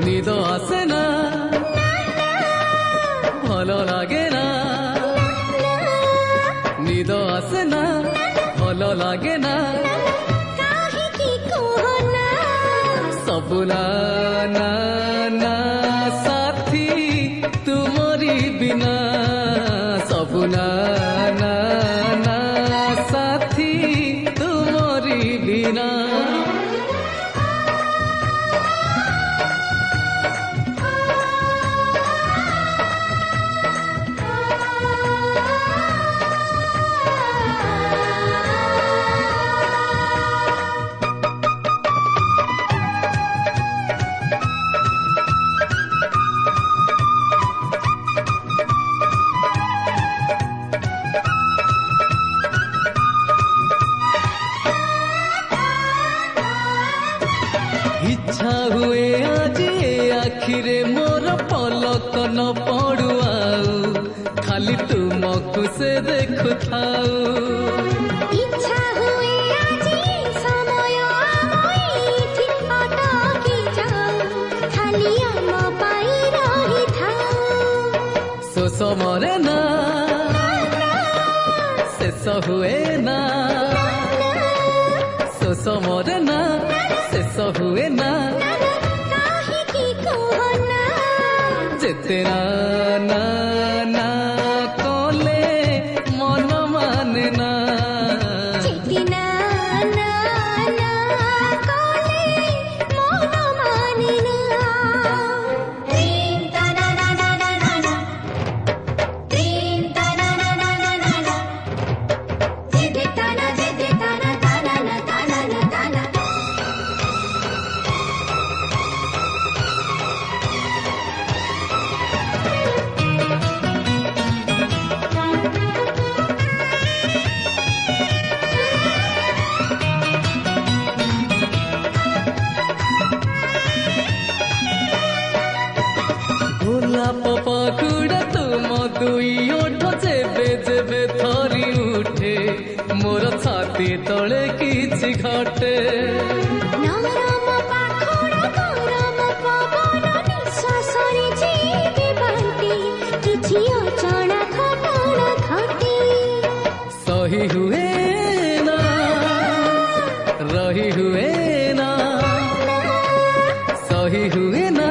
निद आसे ना भलो लागे ना निद आसे ना भलो लागे ना सबुना ना ना साथी तुमरी बिना सबुना ना ना साथी तुमरी बिना इच्छा हुए आज आखिरे मोर पलक न पड़ू आउ खाली तुमको से देखु थाऊ इच्छा हुए आज समय आइछि अटकी जाऊ खाली आम पाई रही थाऊ शोष मरे ना शेष हुए ना शोष मरे ना शेष हुए ना जेते ना ना ना कले मन माने ना जेते ना ना ना कले मन माने ना तीन ता ना ना ना ना ना ना तीन ता ना ना ना ना ना ना जेते ता ना ता ना ना ता ना ना ता ना गोलाप पाखुड़ा तुम दुई ओठ जेबे जेबे थरी उठे मोर छाती तले किछि घटे नरम पाखुड़ा गरम पवन निश्वासरे जीवे बाटे किछि अचଣା घटଣା घटे सही हुए ना रही हुए ना सही हुए ना